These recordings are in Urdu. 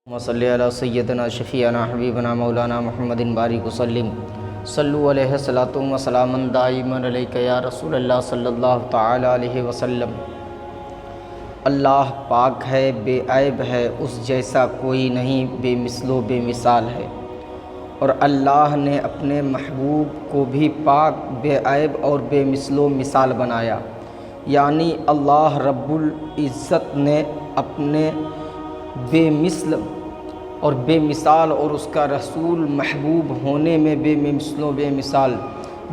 صلی علی سیدنا شفیعنا حبیبنا مولانا محمد بارک وسلم صلو علیہ الصلاۃ والسلام دائما علیک یا رسول اللہ صلی اللہ تعالی علیہ وسلم۔ اللہ پاک ہے، بے عیب ہے، اس جیسا کوئی نہیں، بے مثل و بے مثال ہے۔ اور اللہ نے اپنے محبوب کو بھی پاک، بے عیب اور بے مثل و مثال بنایا، یعنی اللہ رب العزت نے اپنے بے مثل اور بے مثال اور اس کا رسول محبوب ہونے میں بے مثل و بے مثال،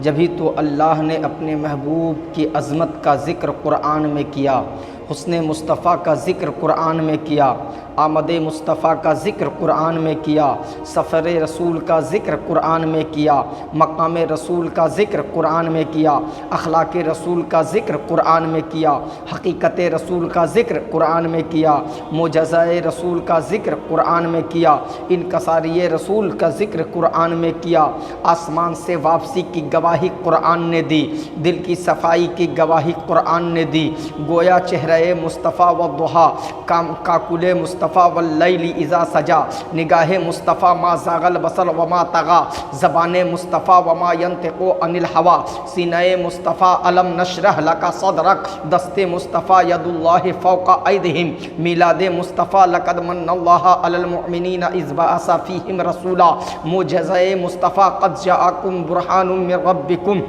جبھی تو اللہ نے اپنے محبوب کی عظمت کا ذکر قرآن میں کیا، حسن مصطفیٰ کا ذکر قرآن میں کیا، آمد مصطفیٰ کا ذکر قرآن میں کیا، سفر رسول کا ذکر قرآن میں کیا، مقام رسول کا ذکر قرآن میں کیا، اخلاق رسول کا ذکر قرآن میں کیا، حقیقت رسول کا ذکر قرآن میں کیا، معجزہ رسول کا ذکر قرآن میں کیا، انکساری رسول کا ذکر قرآن میں کیا، آسمان سے واپسی کی گواہی قرآن نے دی، دل کی صفائی کی گواہی قرآن نے دی، گویا چہرہ مصطفیٰ والضحیٰ، کاکل مصطفیٰ واللیل اذا سجا، نگاہ مصطفیٰ ما زاغ البصر وما طغى، زبان مصطفیٰ وما ينطق عن الهوى، سینہ مصطفیٰ الم نشرح لک صدرک، دست مصطفیٰ ید اللہ فوق ایدہم، میلاد مصطفیٰ لقد من اللہ علی المؤمنین اذ بعث فیہم رسولا، معجزہ مصطفیٰ قد جاءکم برہان من ربکم،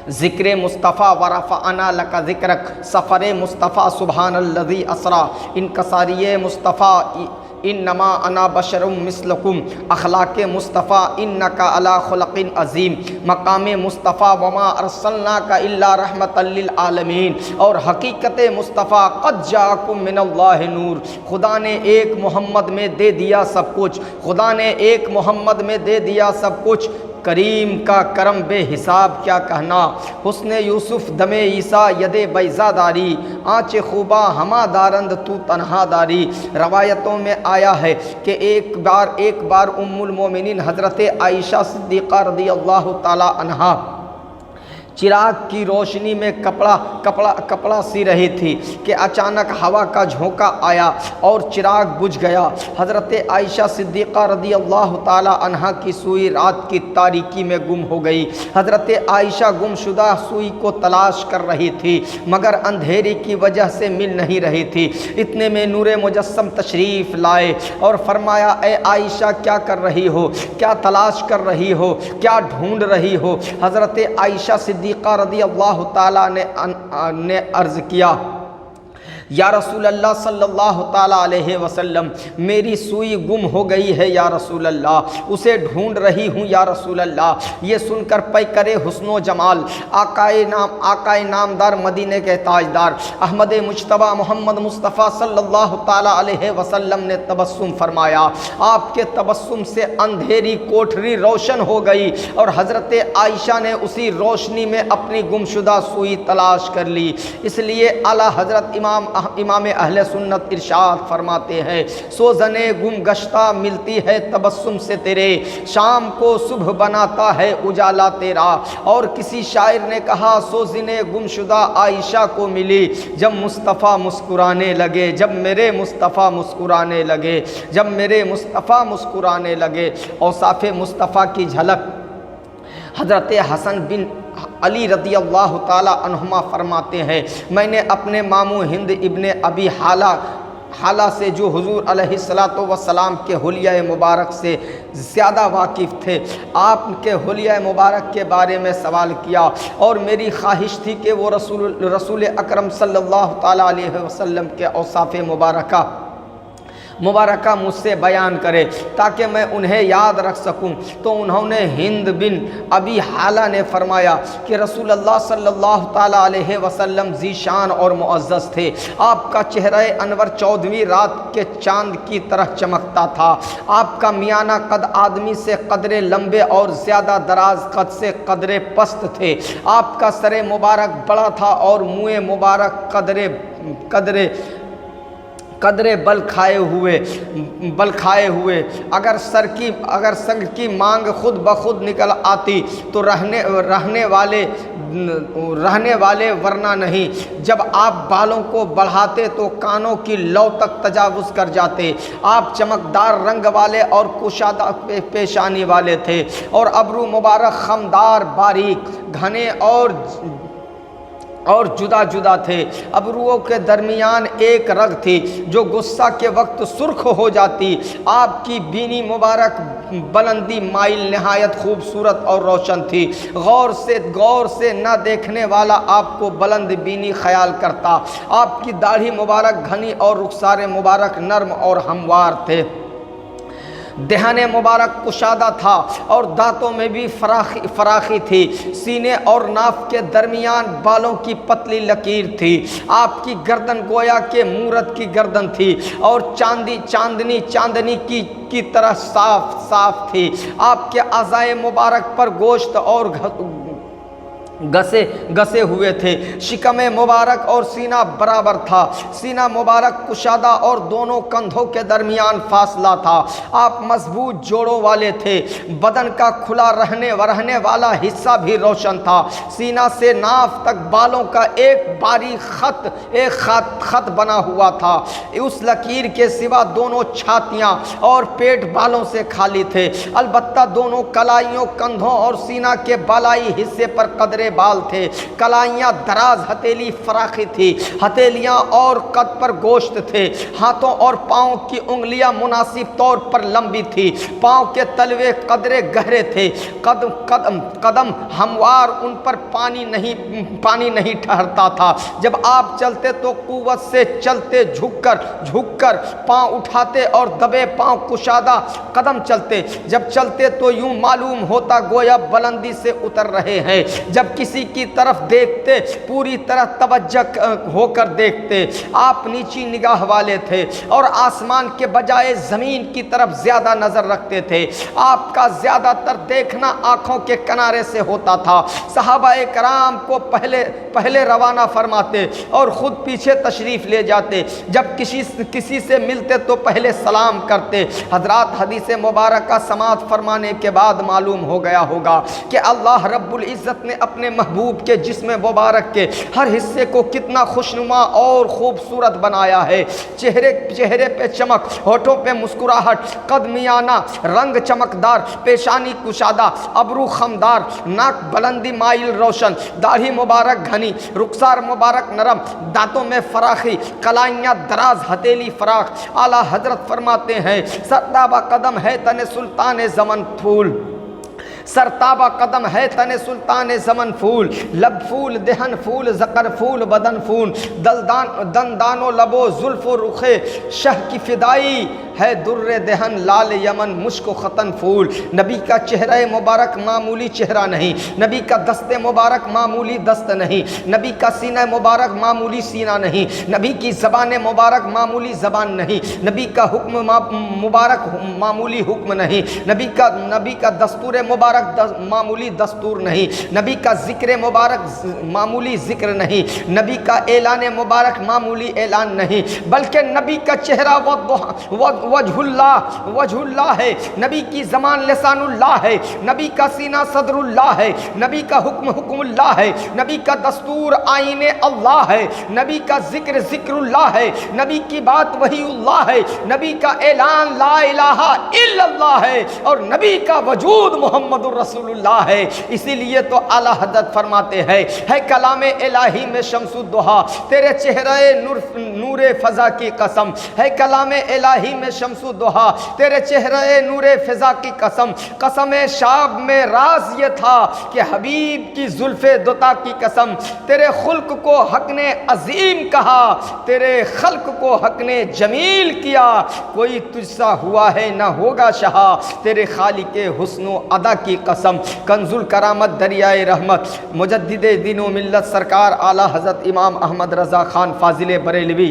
ذکر مصطفیٰ ورفعنا لک ذکرک، سفر مصطفیٰ سبحان الذی اسرا، انکساری مصطفیٰ انما انا بشر مثلکم، اخلاق مصطفیٰ انک علی خلق عظیم، مقام مصطفیٰ وما ارسلناک الا رحمۃ للعالمین، اور حقیقت مصطفیٰ قد جاءکم من اللہ نور، خدا نے ایک محمد میں دے دیا سب کچھ، خدا نے ایک محمد میں دے دیا سب کچھ، کریم کا کرم بے حساب کیا کہنا، حسن یوسف دم عیسیٰ ید بیضا داری، آنچ خوبا ہما دارند تو تنہا داری۔ روایتوں میں آیا ہے کہ ایک بار ام المومنین حضرت عائشہ صدیقہ رضی اللہ تعالی عنہا چراغ کی روشنی میں کپڑا سی رہی تھی کہ اچانک ہوا کا جھونکا آیا اور چراغ بجھ گیا۔ حضرت عائشہ صدیقہ رضی اللہ تعالی عنہا کی سوئی رات کی تاریکی میں گم ہو گئی۔ حضرت عائشہ گم شدہ سوئی کو تلاش کر رہی تھی مگر اندھیری کی وجہ سے مل نہیں رہی تھی۔ اتنے میں نور مجسم تشریف لائے اور فرمایا، اے عائشہ کیا کر رہی ہو، کیا تلاش کر رہی ہو، کیا ڈھونڈ رہی ہو؟ حضرت عائشہ صدیقہ رضی اللہ تعالیٰ نے عرض کیا، یا رسول اللہ صلی اللہ تعالیٰ علیہ وسلم، میری سوئی گم ہو گئی ہے یا رسول اللہ، اسے ڈھونڈ رہی ہوں یا رسول اللہ۔ یہ سن کر پیکر حسن و جمال، آقائے نامدار، مدینے کے تاجدار احمد مجتبیٰ محمد مصطفیٰ صلی اللہ تعالیٰ علیہ وسلم نے تبسم فرمایا۔ آپ کے تبسم سے اندھیری کوٹھری روشن ہو گئی اور حضرت عائشہ نے اسی روشنی میں اپنی گمشدہ سوئی تلاش کر لی۔ اس لیے اعلیٰ حضرت امام اہل سنت ارشاد فرماتے ہیں، سوزنے گم گشتہ ملتی ہے تبسم سے تیرے، شام کو صبح بناتا ہے اجالا تیرا۔ اور کسی شاعر نے کہا، سوزنے گم شدہ عائشہ کو ملی جب مصطفیٰ مسکرانے لگے، جب میرے مصطفیٰ مسکرانے لگے، جب میرے مصطفیٰ مسکرانے لگے۔ اوصاف مصطفیٰ کی جھلک حضرت حسن بن علی رضی اللہ تعالی عنہما فرماتے ہیں، میں نے اپنے ماموں ہند ابن ابی حالہ سے، جو حضور علیہ الصلاۃ والسلام کے حلیہ مبارک سے زیادہ واقف تھے، آپ کے حلیہ مبارک کے بارے میں سوال کیا اور میری خواہش تھی کہ وہ رسول اکرم صلی اللہ تعالی علیہ وسلم کے اوصاف مبارکہ مجھ سے بیان کرے تاکہ میں انہیں یاد رکھ سکوں۔ تو انہوں نے ہند بن ابی حالہ نے فرمایا کہ رسول اللہ صلی اللہ تعالیٰ علیہ وسلم ذیشان اور معزز تھے، آپ کا چہرہ انور 14ویں رات کے چاند کی طرح چمکتا تھا، آپ کا میانہ قد آدمی سے قدرے لمبے اور زیادہ دراز قد سے قدرے پست تھے، آپ کا سر مبارک بڑا تھا اور منہ مبارک قدرے بل کھائے ہوئے اگر سر کی مانگ خود بخود نکل آتی تو رہنے والے ورنہ نہیں۔ جب آپ بالوں کو بڑھاتے تو کانوں کی لو تک تجاوز کر جاتے۔ آپ چمکدار رنگ والے اور کشادہ پیشانی والے تھے، اور ابرو مبارک خمدار، باریک، گھنے اور جدا جدا تھے۔ ابروؤں کے درمیان ایک رگ تھی جو غصہ کے وقت سرخ ہو جاتی۔ آپ کی بینی مبارک بلندی مائل نہایت خوبصورت اور روشن تھی۔ غور سے نہ دیکھنے والا آپ کو بلند بینی خیال کرتا۔ آپ کی داڑھی مبارک گھنی اور رخسار مبارک نرم اور ہموار تھے۔ دہن مبارک کشادہ تھا اور دانتوں میں بھی فراخی تھی۔ سینے اور ناف کے درمیان بالوں کی پتلی لکیر تھی۔ آپ کی گردن گویا کہ مورت کی گردن تھی اور چاندنی کی طرح صاف تھی۔ آپ کے اعضائے مبارک پر گوشت اور گسے ہوئے تھے۔ شکم مبارک اور سینہ برابر تھا۔ سینہ مبارک کشادہ اور دونوں کندھوں کے درمیان فاصلہ تھا۔ آپ مضبوط جوڑوں والے تھے۔ بدن کا کھلا رہنے والا حصہ بھی روشن تھا۔ سینہ سے ناف تک بالوں کا ایک باریک خط بنا ہوا تھا۔ اس لکیر کے سوا دونوں چھاتیاں اور پیٹ بالوں سے خالی تھے، البتہ دونوں کلائیوں، کندھوں اور سینہ کے بالائی حصے پر قدرے بال تھے۔ کلائیاں دراز ہتھیلی فراخی تھی، ہتھیلیاں اور قد پر گوشت تھے۔ ہاتھوں اور پاؤں کی انگلیاں مناسب طور پر لمبی تھی۔ پاؤں کے تلوے قدرے گہرے تھے۔ قدم ہموار، ان پر پانی نہیں ٹھہرتا تھا۔ جب آپ چلتے تو قوت سے چلتے، جھک کر پاؤں اٹھاتے اور دبے پاؤں کشادہ قدم چلتے۔ جب چلتے تو یوں معلوم ہوتا گویا بلندی سے اتر رہے ہیں۔ جب کسی کی طرف دیکھتے پوری طرح توجہ ہو کر دیکھتے۔ آپ نیچی نگاہ والے تھے اور آسمان کے بجائے زمین کی طرف زیادہ نظر رکھتے تھے۔ آپ کا زیادہ تر دیکھنا آنکھوں کے کنارے سے ہوتا تھا۔ صحابہ کرام کو پہلے روانہ فرماتے اور خود پیچھے تشریف لے جاتے۔ جب کسی سے ملتے تو پہلے سلام کرتے۔ حضرات، حدیث مبارکہ سماعت فرمانے کے بعد معلوم ہو گیا ہوگا کہ اللہ رب العزت نے اپنے محبوب کے جسم مبارک کے ہر حصے کو کتنا خوشنما اور خوبصورت بنایا ہے۔ چہرے پہ چمک، ہونٹوں پہ مسکراہٹ، قد میانہ، رنگ چمکدار، پیشانی کشادہ، ابرو خمدار، ناک بلندی مائل روشن، داڑھی مبارک گھنی، رخسار مبارک نرم، دانتوں میں فراخی، کلائیاں دراز، ہتھیلی فراخ۔ اعلیٰ حضرت فرماتے ہیں، سرتابہ قدم ہے تن سلطان زمن پھول، سرتابہ قدم ہے تن سلطان زمن پھول، لب پھول، دہن پھول، زقر پھول، بدن پھول، دندان و لب و زلف و رخ شہ کی فدائی ہے، در دہن لال یمن مشک و ختن پھول۔ نبی کا چہرہ مبارک معمولی چہرہ نہیں، نبی کا دست مبارک معمولی دست نہیں، نبی کا سینہ مبارک معمولی سینہ نہیں، نبی کی زبان مبارک معمولی زبان نہیں، نبی کا حکم مبارک معمولی حکم نہیں، نبی کا دستور مبارک معمولی دستور نہیں، نبی کا ذکر مبارک معمولی ذکر نہیں، نبی کا اعلان مبارک معمولی اعلان نہیں، بلکہ نبی کا چہرہ وجہ اللہ ہے، نبی کی زبان لسان اللہ ہے، نبی کا سینہ صدر اللہ ہے، نبی کا حکم اللہ ہے، نبی کا دستور آئین اللہ ہے، نبی کا ذکر اللہ ہے، نبی کی بات وحی اللہ ہے، نبی کا اعلان لا الہ الا اللہ ہے، اور نبی کا وجود محمد رسول اللہ ہے۔ اسی لیے تو اعلیٰ حضرت فرماتے ہیں، ہے کلام الہی میں شمس الضحیٰ، تیرے چہرے نور فضا کی قسم، ہے کلام الہی میں شمس الضحیٰ، تیرے چہرے نور فضا کی قسم، قسم شاب میں راز یہ تھا کہ حبیب کی زلف دوتا کی قسم، تیرے خلق کو حق نے عظیم کہا، تیرے خلق کو حق نے جمیل کیا، کوئی تجھ سا ہوا ہے نہ ہوگا شہا، تیرے خالق حسن و ادا کی قسم۔ کنز الکرامت دریائے رحمت مجدد دین و ملت سرکار اعلیٰ حضرت امام احمد رضا خان فاضل بریلوی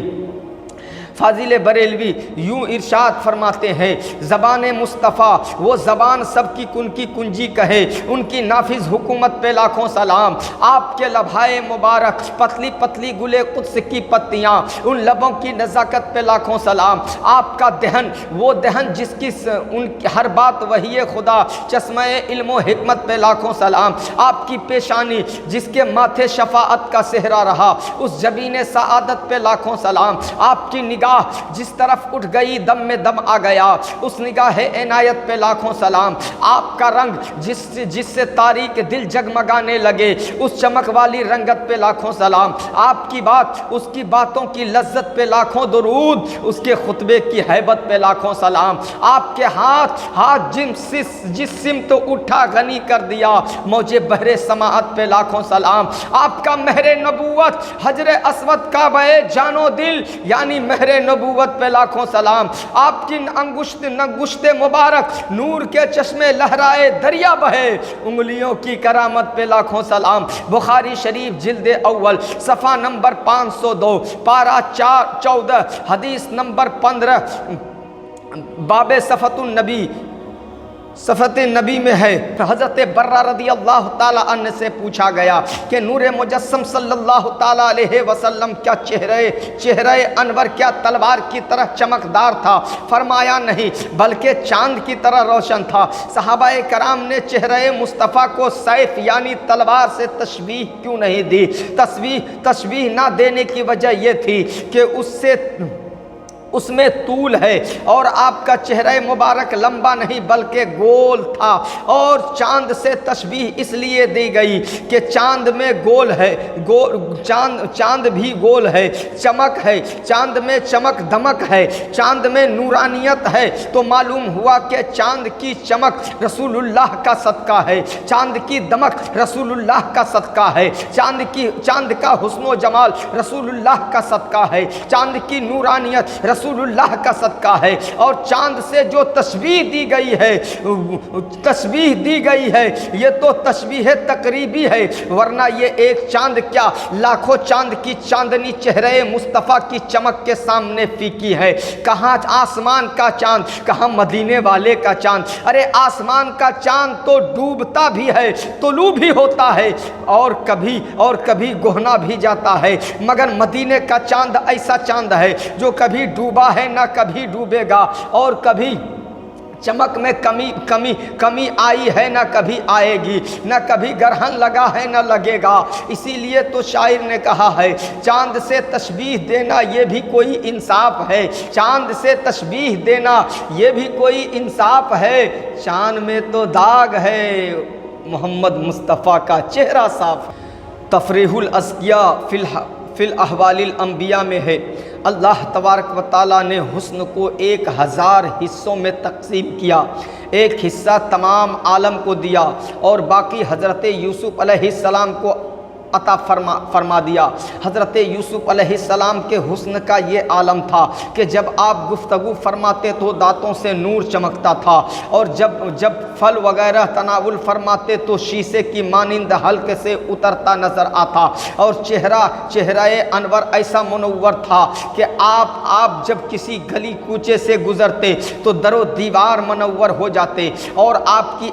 فاضل بریلوی یوں ارشاد فرماتے ہیں، زبان مصطفیٰ وہ زبان سب کی کن کی کنجی کہے، ان کی نافذ حکومت پہ لاکھوں سلام، آپ کے لبھائے مبارک پتلی پتلی گلے قدس کی پتیاں، ان لبوں کی نزاکت پہ لاکھوں سلام، آپ کا دہن وہ دہن جس کی ان کی ہر بات وحی خدا، چشمہ علم و حکمت پہ لاکھوں سلام، آپ کی پیشانی جس کے ماتھے شفاعت کا صحرا رہا، اس جبین سعادت پہ لاکھوں سلام، آپ کی نگاہ جس طرف اٹھ گئی دم میں دم آ گیا، اس نگاہ عنایت پہ لاکھوں سلام، آپ کا رنگ جس سے تاریک دل جگمگانے لگے، اس چمک والی رنگت پہ لاکھوں سلام، آپ کی بات اس کی باتوں کی لذت پہ لاکھوں درود، اس کے خطبے کی ہیبت پہ لاکھوں سلام، آپ کے ہاتھ جس سمت اٹھا غنی کر دیا، موج بحر سماعت پہ لاکھوں سلام، آپ کا مہر نبوت حجر اسود کعبہ جان و دل یعنی مہر نبوت پہ لاکھوں سلام، آپ کی انگشت مبارک نور کے چشمے لہرائے دریا بہے، انگلیوں کی کرامت پہ لاکھوں سلام، بخاری شریف جلد اول صفحہ نمبر 502 پارہ 14 حدیث نمبر 15 باب صفت النبی میں ہے، حضرت برہ رضی اللہ تعالی عنہ سے پوچھا گیا کہ نور مجسم صلی اللہ تعالی علیہ وسلم کیا چہرہ انور کیا تلوار کی طرح چمکدار تھا؟ فرمایا نہیں بلکہ چاند کی طرح روشن تھا۔ صحابہ کرام نے چہرہ مصطفیٰ کو سیف یعنی تلوار سے تشبیہ کیوں نہیں دی؟ تشبیہ نہ دینے کی وجہ یہ تھی کہ اس میں طول ہے اور آپ کا چہرہ مبارک لمبا نہیں بلکہ گول تھا، اور چاند سے تشبیہ اس لیے دی گئی کہ چاند میں گول ہے، چاند بھی گول ہے، چمک ہے، چاند میں چمک دمک ہے، چاند میں نورانیت ہے، تو معلوم ہوا کہ چاند کی چمک رسول اللہ کا صدقہ ہے، چاند کی دمک رسول اللہ کا صدقہ ہے، چاند کا حسن و جمال رسول اللہ کا صدقہ ہے، چاند کی نورانیت رسول اللہ کا صدقہ ہے، اور چاند سے جو تشبیہ دی گئی ہے یہ تو تشبیہ تقریبی ہے، ورنہ یہ ایک چاند کیا لاکھوں چاند کی چاندنی چہرے مصطفیٰ کی چمک کے سامنے فیکی ہے۔ کہاں آسمان کا چاند، کہاں مدینے والے کا چاند؟ ارے آسمان کا چاند تو ڈوبتا بھی ہے، طلوع بھی ہوتا ہے، اور کبھی گہنا بھی جاتا ہے، مگر مدینے کا چاند ایسا چاند ہے جو کبھی ڈوبا ہے نہ کبھی ڈوبے گا، اور کبھی چمک میں کمی آئی ہے نہ کبھی آئے گی، نہ کبھی گرہن لگا ہے نہ لگے گا۔ اسی لیے تو شاعر نے کہا ہے چاند سے تشبیہ دینا یہ بھی کوئی انصاف ہے، چاند سے تشبیہ دینا یہ بھی کوئی انصاف ہے، چاند میں تو داغ ہے محمد مصطفیٰ کا چہرہ صاف۔ تفریح الازکیاء فی الاحوال الانبیاء میں ہے، اللہ تبارک و تعالیٰ نے حسن کو 1000 حصوں میں تقسیم کیا، ایک حصہ تمام عالم کو دیا اور باقی حضرت یوسف علیہ السلام کو عطا فرما دیا۔ حضرت یوسف علیہ السلام کے حسن کا یہ عالم تھا کہ جب آپ گفتگو فرماتے تو دانتوں سے نور چمکتا تھا، اور جب پھل وغیرہ تناول فرماتے تو شیشے کی مانند حلق سے اترتا نظر آتا، اور چہرہ انور ایسا منور تھا کہ آپ جب کسی گلی کوچے سے گزرتے تو در و دیوار منور ہو جاتے، اور آپ کی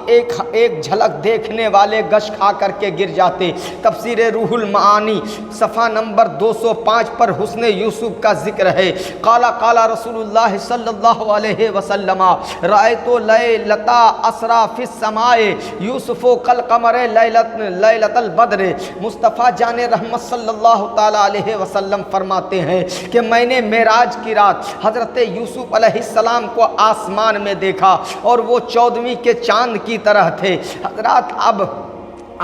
ایک جھلک دیکھنے والے گش کھا کر کے گر جاتے۔ تفسیر روح المعانی صفحہ نمبر 205 پر حسن یوسف کا ذکر ہے۔ قال رسول اللہ صلی اللہ علیہ وسلم رأیت لیلتا اسرا فی السماء یوسف کالقمر لیلۃ البدر۔ مصطفیٰ جان رحمت صلی اللہ تعالی علیہ وسلم فرماتے ہیں کہ میں نے معراج کی رات حضرت یوسف علیہ السلام کو آسمان میں دیکھا، اور وہ 14ویں کے چاند کی طرح تھے۔ حضرات اب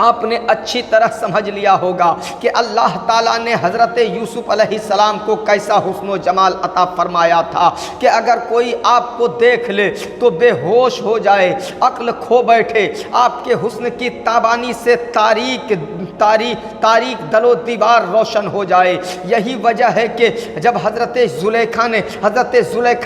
آپ نے اچھی طرح سمجھ لیا ہوگا کہ اللہ تعالیٰ نے حضرت یوسف علیہ السلام کو کیسا حسن و جمال عطا فرمایا تھا کہ اگر کوئی آپ کو دیکھ لے تو بے ہوش ہو جائے، عقل کھو بیٹھے۔ آپ کے حسن کی تابانی سے تاریک دل و دیوار روشن ہو جائے۔ یہی وجہ ہے کہ جب حضرت زلیخا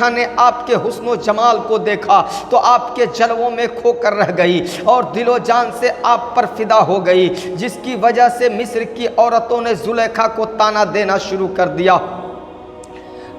نے آپ کے حسن و جمال کو دیکھا تو آپ کے جلووں میں کھو کر رہ گئی اور دل و جان سے آپ پر فدا ہو گئی، جس کی وجہ سے مصر کی عورتوں نے زلیخا کو تانا دینا شروع کر دیا۔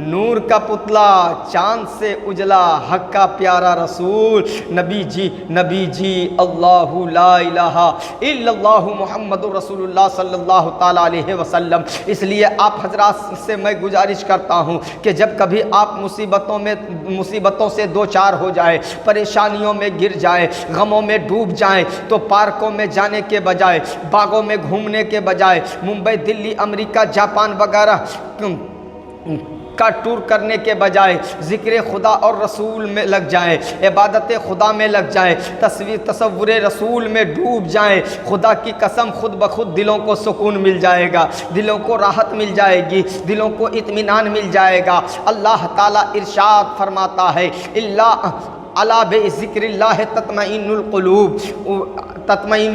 نور کا پتلا چاند سے اجلا حق کا پیارا رسول نبی جی اللہ لا الہ الا اللہ محمد رسول اللہ صلی اللہ تعالیٰ علیہ وسلم۔ اس لیے آپ حضرات سے میں گزارش کرتا ہوں کہ جب کبھی آپ مصیبتوں سے دو چار ہو جائے، پریشانیوں میں گر جائے، غموں میں ڈوب جائیں، تو پارکوں میں جانے کے بجائے، باغوں میں گھومنے کے بجائے، ممبئی، دلی، امریکہ، جاپان وغیرہ کا ٹور کرنے کے بجائے ذکر خدا اور رسول میں لگ جائیں، عبادت خدا میں لگ جائیں، تصور رسول میں ڈوب جائیں۔ خدا کی قسم خود بخود دلوں کو سکون مل جائے گا، دلوں کو راحت مل جائے گی، دلوں کو اطمینان مل جائے گا۔ اللہ تعالیٰ ارشاد فرماتا ہے الا بذکر اللہ تطمئن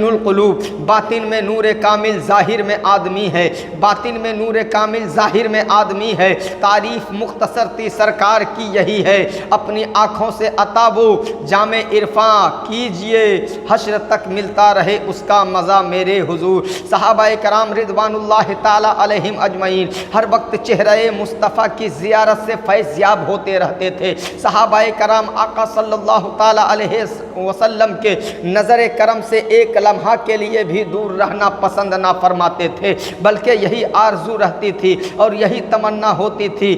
القلوب۔ باطن میں نور کامل، ظاہر میں آدمی ہے، باطن میں نور کامل، ظاہر میں آدمی ہے۔ تعریف مختصر تھی سرکار کی یہی ہے، اپنی آنکھوں سے عطا وہ جام عرفاں کیجئے، حشر تک ملتا رہے اس کا مزہ میرے حضور۔ صحابہ کرام رضوان اللہ تعالی علیہم اجمعین ہر وقت چہرہ مصطفیٰ کی زیارت سے فیض یاب ہوتے رہتے تھے۔ صحابہ کرام آقا صلی اللہ تعالی علیہ وسلم کے نظر کرم سے ایک لمحہ کے لیے بھی دور رہنا پسند نہ فرماتے تھے، بلکہ یہی آرزو رہتی تھی اور یہی تمنا ہوتی تھی،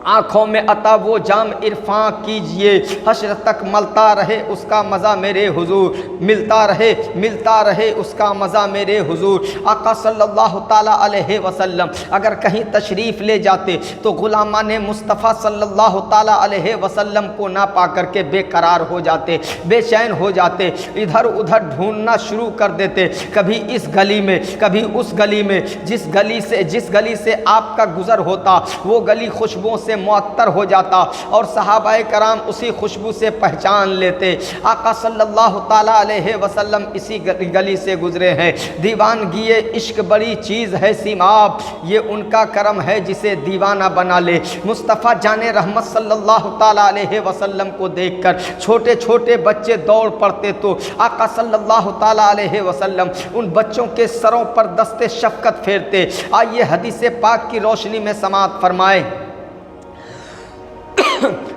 آنکھوں میں عطا وہ جام عرفاں کیجئے، حشر تک ملتا رہے اس کا مزہ میرے حضور، ملتا رہے اس کا مزہ میرے حضور۔ آقا صلی اللہ تعالیٰ علیہ وسلم اگر کہیں تشریف لے جاتے تو غلامان مصطفیٰ صلی اللہ تعالیٰ علیہ وسلم کو نہ پا کر کے بے قرار ہو جاتے، بے چین ہو جاتے، ادھر ادھر ڈھونڈنا شروع کر دیتے، کبھی اس گلی میں، کبھی اس گلی میں، جس گلی سے آپ کا گزر ہوتا وہ گلی خوشبوؤں سے معطر ہو جاتا اور صحابہ کرام اسی خوشبو سے پہچان لیتے آقا صلی اللہ تعالیٰ علیہ وسلم اسی گلی سے گزرے ہیں۔ دیوانگی عشق بڑی چیز ہے سیماب، یہ ان کا کرم ہے جسے دیوانہ بنا لے۔ مصطفیٰ جان رحمت صلی اللہ تعالیٰ علیہ وسلم کو دیکھ کر چھوٹے چھوٹے بچے دوڑ پڑتے تو آقا صلی اللہ تعالیٰ علیہ وسلم ان بچوں کے سروں پر دست شفقت پھیرتے۔ آئیے حدیث پاک کی روشنی میں سماعت فرمائیں۔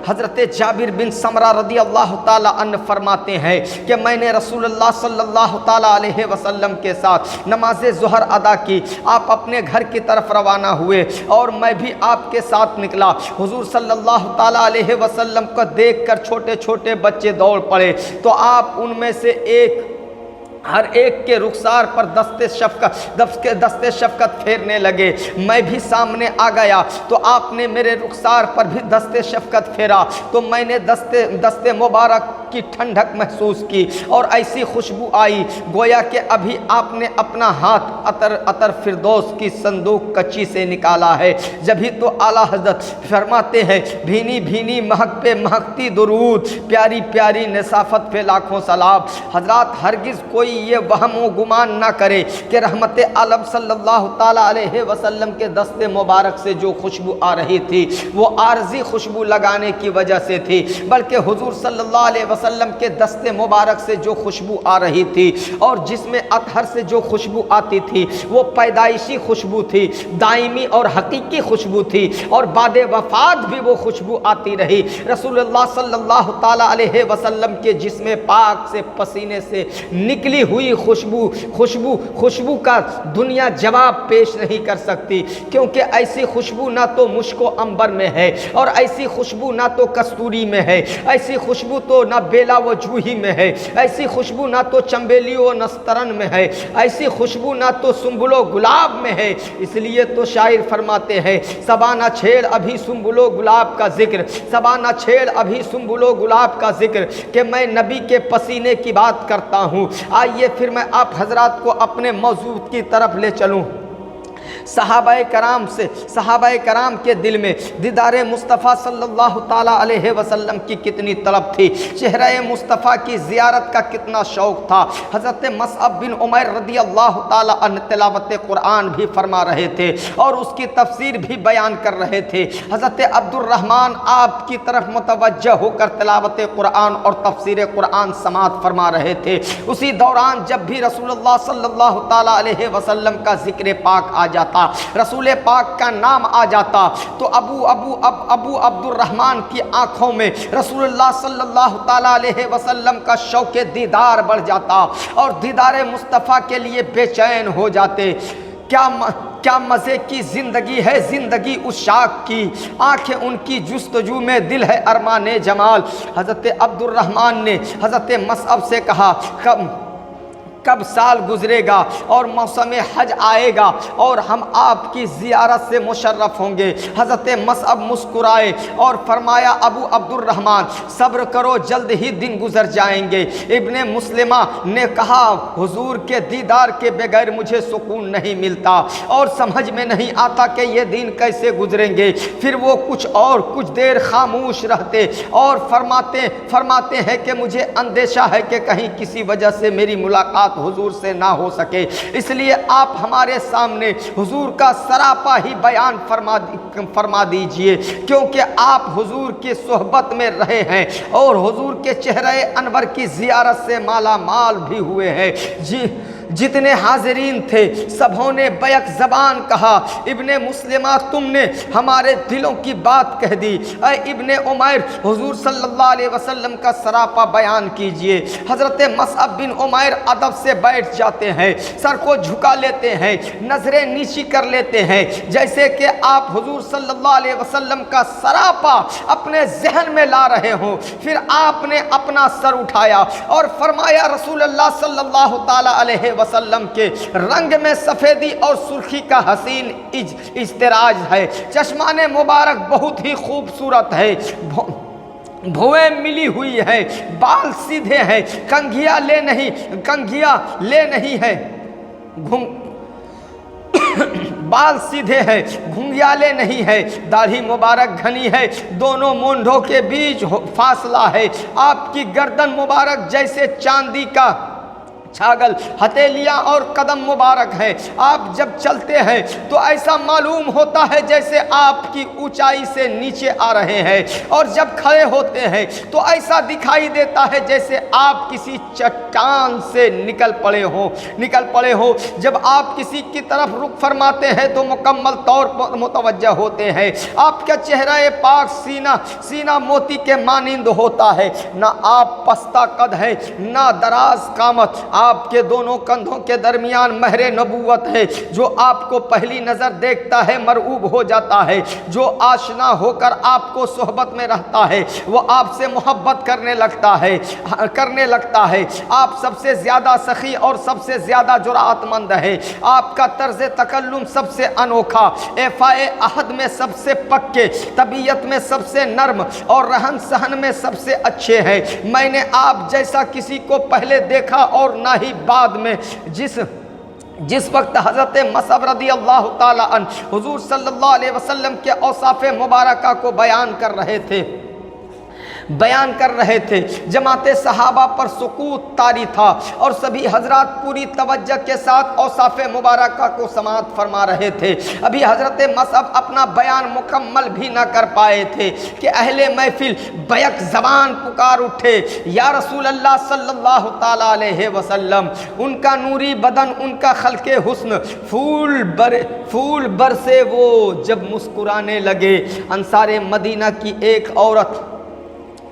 حضرت جابر بن سمرہ رضی اللہ تعالیٰ عنہ فرماتے ہیں کہ میں نے رسول اللہ صلی اللہ تعالیٰ علیہ وسلم کے ساتھ نماز ظہر ادا کی، آپ اپنے گھر کی طرف روانہ ہوئے اور میں بھی آپ کے ساتھ نکلا۔ حضور صلی اللہ تعالیٰ علیہ وسلم کو دیکھ کر چھوٹے چھوٹے بچے دوڑ پڑے تو آپ ان میں سے ہر ایک کے رخسار پر دست شفقت پھیرنے لگے۔ میں بھی سامنے آ گیا تو آپ نے میرے رخسار پر بھی دست شفقت پھیرا تو میں نے دست مبارک کی ٹھنڈک محسوس کی اور ایسی خوشبو آئی گویا کہ ابھی آپ نے اپنا ہاتھ عطر فردوس کی صندوق کچی سے نکالا ہے۔ جبھی تو اعلیٰ حضرت فرماتے ہیں بھینی بھینی مہک پہ مہکتی درود، پیاری پیاری نصافت پہ لاکھوں سلام۔ حضرات ہرگز کوئی یہ وہم و گمان نہ کرے کہ رحمت عالم صلی اللہ تعالیٰ علیہ وسلم کے دست مبارک سے جو خوشبو آ رہی تھی وہ عارضی خوشبو لگانے کی وجہ سے تھی، بلکہ حضور صلی اللہ علیہ وسلم کے دست مبارک سے جو خوشبو آ رہی تھی اور جس میں اطہر سے جو خوشبو آتی تھی وہ پیدائشی خوشبو تھی، دائمی اور حقیقی خوشبو تھی اور بعد وفات بھی وہ خوشبو آتی رہی۔ رسول اللہ صلی اللہ تعالیٰ علیہ وسلم کے جسم پاک سے پسینے سے نکلی ہوئی خوشبو کا دنیا جواب پیش نہیں کر سکتی، کیونکہ ایسی خوشبو نہ تو مشک و عنبر میں ہے اور ایسی خوشبو نہ تو کستوری میں ہے، ایسی خوشبو تو نہ بیلا و جوہی میں ہے، ایسی خوشبو نہ تو چنبیلی و نسترن میں ہے، ایسی خوشبو نہ تو سنبل و گلاب میں ہے۔ اس لیے تو شاعر فرماتے ہیں صبا نہ چھیڑ ابھی سنبل و گلاب کا ذکر، صبا نہ چھیڑ ابھی سنبل و گلاب کا ذکر، کہ میں نبی کے پسینے کی بات کرتا ہوں۔ آئیے پھر میں آپ حضرات کو اپنے موضوع کی طرف لے چلوں۔ صحابہ کرام کے دل میں دیدار مصطفیٰ صلی اللہ تعالیٰ علیہ وسلم کی کتنی طلب تھی، چہرہ مصطفیٰ کی زیارت کا کتنا شوق تھا۔ حضرت مصعب بن عمیر رضی اللہ تعالیٰ عنہ تلاوت قرآن بھی فرما رہے تھے اور اس کی تفسیر بھی بیان کر رہے تھے۔ حضرت عبد الرحمن آپ کی طرف متوجہ ہو کر تلاوت قرآن اور تفسیر قرآن سماعت فرما رہے تھے۔ اسی دوران جب بھی رسول اللہ صلی اللہ تعالیٰ علیہ وسلم کا ذکر پاک آ جاتا جاتا، رسول پاک کا نام آ جاتا تو ابو عبد الرحمن کی آنکھوں میں رسول اللہ صلی اللہ تعالیٰ علیہ وسلم کا شوق دیدار بڑھ جاتا اور دیدار مصطفیٰ کے لیے بے چین ہو جاتے۔ کیا مزے کی زندگی ہے زندگی اس شاخ کی، آنکھیں ان کی جستجو میں، دل ہے ارمان جمال۔ حضرت عبد الرحمن نے حضرت مصعب سے کہا کب سال گزرے گا اور موسم حج آئے گا اور ہم آپ کی زیارت سے مشرف ہوں گے؟ حضرت مصعب مسکرائے اور فرمایا ابو عبد الرحمن صبر کرو، جلد ہی دن گزر جائیں گے۔ ابن مسلمہ نے کہا حضور کے دیدار کے بغیر مجھے سکون نہیں ملتا اور سمجھ میں نہیں آتا کہ یہ دن کیسے گزریں گے۔ پھر وہ کچھ دیر خاموش رہتے اور فرماتے ہیں کہ مجھے اندیشہ ہے کہ کہیں کسی وجہ سے میری ملاقات حضور سے نہ ہو سکے، اس لیے آپ ہمارے سامنے حضور کا سراپا ہی بیان فرما دیجئے، کیونکہ آپ حضور کی صحبت میں رہے ہیں اور حضور کے چہرہ انور کی زیارت سے مالا مال بھی ہوئے ہیں۔ جتنے حاضرین تھے سبھوں نے بیک زبان کہا ابن مسلمہ تم نے ہمارے دلوں کی بات کہہ دی، اے ابن عمیر حضور صلی اللہ علیہ وسلم کا سراپا بیان کیجئے۔ حضرت مصعب بن عمیر ادب سے بیٹھ جاتے ہیں، سر کو جھکا لیتے ہیں، نظریں نیچی کر لیتے ہیں، جیسے کہ آپ حضور صلی اللہ علیہ وسلم کا سراپا اپنے ذہن میں لا رہے ہوں۔ پھر آپ نے اپنا سر اٹھایا اور فرمایا رسول اللہ صلی اللہ تعالی علیہ وسلم کے رنگ میں سفیدی اور سرخی کا حسین اضطراج ہے، چشمان مبارک بہت ہی خوبصورت ہے، بھویں ملی ہوئی ہے، بال سیدھے ہیں، کنگھیا لے نہیں ہے، بال سیدھے ہیں، گھنگیالے نہیں ہے، داڑھی مبارک گھنی ہے، دونوں مونڈھوں کے بیچ فاصلہ ہے، آپ کی گردن مبارک جیسے چاندی کا چھاگل، ہتھیلیاں اور قدم مبارک ہیں، آپ جب چلتے ہیں تو ایسا معلوم ہوتا ہے جیسے آپ کی اونچائی سے نیچے آ رہے ہیں، اور جب کھڑے ہوتے ہیں تو ایسا دکھائی دیتا ہے جیسے آپ کسی چٹان سے نکل پڑے ہو۔ جب آپ کسی کی طرف رخ فرماتے ہیں تو مکمل طور پر متوجہ ہوتے ہیں، آپ کا چہرہ پاک سینہ موتی کے مانند ہوتا ہے، نہ آپ پستہ قد ہے نہ دراز قامت، آپ کے دونوں کندھوں کے درمیان مہر نبوت ہے، جو آپ کو پہلی نظر دیکھتا ہے مرعوب ہو جاتا ہے، جو آشنا ہو کر آپ کو صحبت میں رہتا ہے وہ آپ سے محبت کرنے لگتا ہے۔ آپ سب سے زیادہ سخی اور سب سے زیادہ جرأت مند ہے، آپ کا طرز تکلم سب سے انوکھا، ایفائے عہد میں سب سے پکے، طبیعت میں سب سے نرم اور رہن سہن میں سب سے اچھے ہیں۔ میں نے آپ جیسا کسی کو پہلے دیکھا اور نہ ہی بعد میں۔ جس وقت حضرت مصعب رضی اللہ تعالی عنہ حضور صلی اللہ علیہ وسلم کے اوصاف مبارکہ کو بیان کر رہے تھے جماعت صحابہ پر سکوت طاری تھا اور سبھی حضرات پوری توجہ کے ساتھ اوصاف مبارکہ کو سماعت فرما رہے تھے۔ ابھی حضرت مصعب اپنا بیان مکمل بھی نہ کر پائے تھے کہ اہل محفل بیک زبان پکار اٹھے یا رسول اللہ صلی اللہ تعالی علیہ وسلم۔ ان کا نوری بدن، ان کا خلق حسن پھول برسے وہ جب مسکرانے لگے۔ انصار مدینہ کی ایک عورت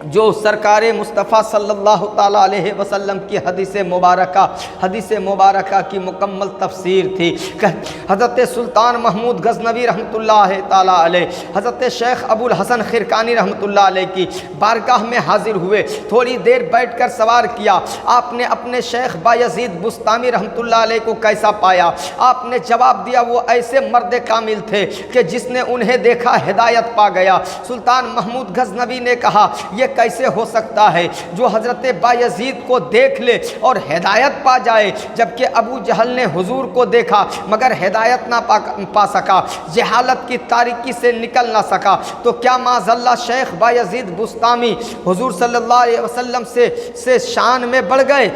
جو سرکار مصطفیٰ صلی اللہ تعالیٰ علیہ وسلم کی حدیث مبارکہ کی مکمل تفسیر تھی، حضرت سلطان محمود غزنوی رحمۃ اللہ تعالیٰ علیہ حضرت شیخ ابو الحسن خرقانی رحمۃ اللہ علیہ کی بارگاہ میں حاضر ہوئے، تھوڑی دیر بیٹھ کر سوال کیا آپ نے اپنے شیخ بایزید بستامی رحمۃ اللہ علیہ کو کیسا پایا؟ آپ نے جواب دیا وہ ایسے مرد کامل تھے کہ جس نے انہیں دیکھا ہدایت پا گیا۔ سلطان محمود غزنوی نے کہا یہ کیسے ہو سکتا ہے جو حضرت بایزید کو دیکھ لے اور ہدایت پا جائے، جبکہ ابو جہل نے حضور کو دیکھا مگر ہدایت نہ پا سکا، جہالت کی تاریکی سے نکل نہ سکا، تو کیا معاذ اللہ شیخ بایزید بستامی حضور صلی اللہ علیہ وسلم سے شان میں بڑھ گئے؟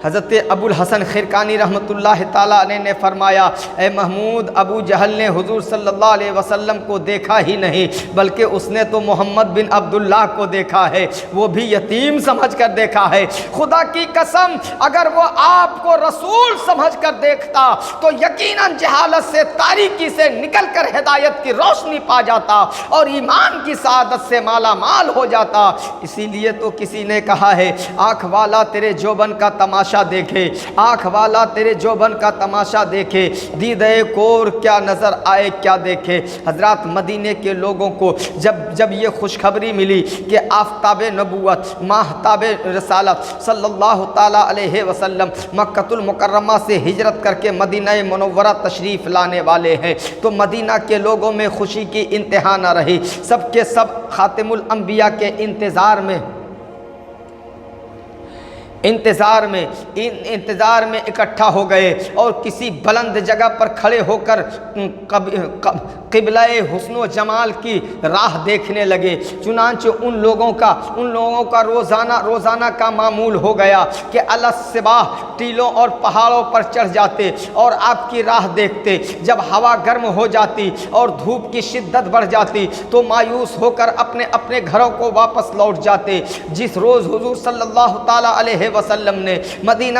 حضرت ابو الحسن خرقانی رحمۃ اللہ تعالیٰ علیہ نے فرمایا، اے محمود، ابو جہل نے حضور صلی اللہ علیہ وسلم کو دیکھا ہی نہیں بلکہ اس نے تو محمد بن عبداللہ کو دیکھا ہے، وہ بھی یتیم سمجھ کر دیکھا ہے۔ خدا کی قسم اگر وہ آپ کو رسول سمجھ کر دیکھتا تو یقیناً جہالت سے، تاریکی سے نکل کر ہدایت کی روشنی پا جاتا اور ایمان کی سعادت سے مالا مال ہو جاتا۔ اسی لیے تو کسی نے کہا ہے، آنکھ والا تیرے جوبن کا تماشا دیکھے، آنکھ والا تیرے جوبن کا تماشا دیکھے، دیدہ کور کیا نظر آئے کیا دیکھے۔ حضرات مدینے کے لوگوں کو جب یہ خوشخبری ملی کہ آفتاب نبوت، ماہتاب رسالت صلی اللہ تعالیٰ علیہ وسلم مکۃ المکرمہ سے ہجرت کر کے مدینہ منورہ تشریف لانے والے ہیں، تو مدینہ کے لوگوں میں خوشی کی انتہا نہ رہی۔ سب کے سب خاتم الانبیاء کے انتظار میں اکٹھا ہو گئے اور کسی بلند جگہ پر کھڑے ہو کر قبلہ حسن و جمال کی راہ دیکھنے لگے۔ چنانچہ ان لوگوں کا روزانہ کا معمول ہو گیا کہ الصباح ٹیلوں اور پہاڑوں پر چڑھ جاتے اور آپ کی راہ دیکھتے۔ جب ہوا گرم ہو جاتی اور دھوپ کی شدت بڑھ جاتی تو مایوس ہو کر اپنے گھروں کو واپس لوٹ جاتے۔ جس روز حضور صلی اللہ تعالیٰ علیہ وسلم نے مدینہ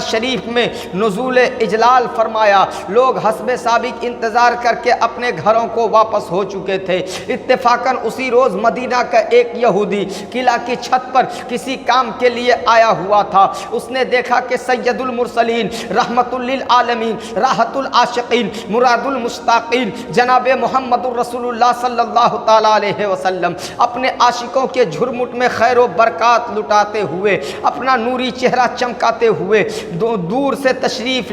شریف میں نزول اجلال فرمایا، لوگ حسب سابق انتظار کر کے اپنے گھروں کو واپس ہو چکے تھے۔ اتفاقاً اسی روز مدینہ کا ایک یہودی قلعہ کی چھت پر کسی کام کے لیے آیا ہوا تھا۔ اس نے دیکھا کہ سید المرسلین، رحمت للعالمین، راحت العاشقین، مراد المشتاقین، جناب محمد الرسول اللہ صلی اللہ تعالیٰ علیہ وسلم اپنے عاشقوں کے جھرمٹ میں خیر و برکات لٹاتے ہوئے، اپنا نوری چہرہ چمکاتے ہوئے دور سے تشریف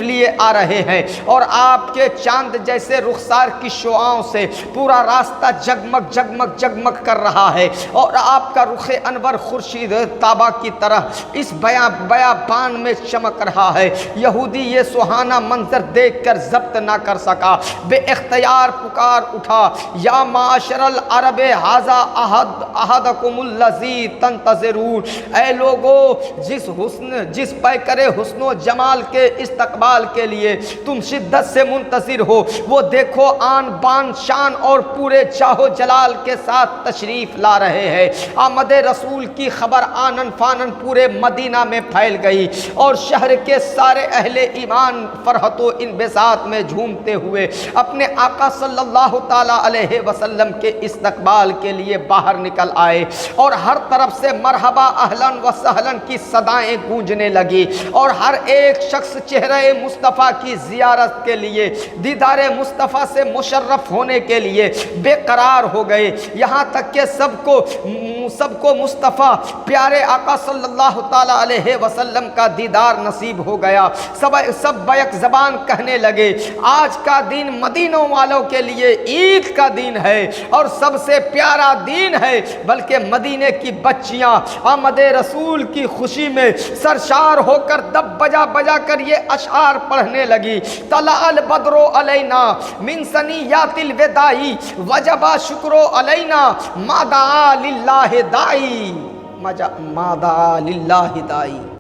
لیے آ رہے ہیں، اور آپ کے چاند جیسے رخسار کی شعاؤں سے پورا راستہ جگمگ کر رہا ہے، اور آپ کا رخ انور خورشید تابہ کی طرح اس بیابان میں چمک رہا ہے۔ یہودی یہ سہانا منظر دیکھ کر ضبط نہ کر سکا، بے اختیار پکار اٹھا، یا معاشر العرب ھذا احدکم الذی تنتظرون، اے لوگو جس پیکرے حسن و جمال کے استقبال کے لیے تم شدت سے منتظر ہو، وہ دیکھو آن بان شان اور پورے جاہ و جلال کے ساتھ تشریف لا رہے ہیں۔ آمد رسول کی خبر آنن فانن پورے مدینہ میں پھیل گئی، اور شہر کے سارے اہل ایمان فرحت و انبساط میں جھومتے ہوئے اپنے آقا صلی اللہ تعالیٰ علیہ وسلم کے استقبال کے لیے باہر نکل آئے، اور ہر طرف سے مرحبا اہلاً و سہلاً کی صدائیں گونجنے لگی، اور ہر ایک شخص چہرہ مصطفیٰ کی زیارت کے لیے، دیدار مصطفیٰ سے مشرف ہونے کے لیے بے قرار ہو گئے، یہاں تک کہ سب کو مصطفیٰ پیارے آقا صلی اللہ تعالیٰ علیہ وسلم کا دیدار نصیب ہو گیا۔ سب بیک زبان کہنے لگے، آج کا دن مدینوں والوں کے لیے عید کا دن ہے اور سب سے پیارا دن ہے، بلکہ مدینے کی بچیاں آمد رسول کی خوشی میں سرشار ہو کر دب بجا کر یہ اشعار پڑھنے لگی، طلع البدر علینا من ثنیات الوداع وجب شکر علینا ما دعا للہ داعی، ما دعا للہ داعی۔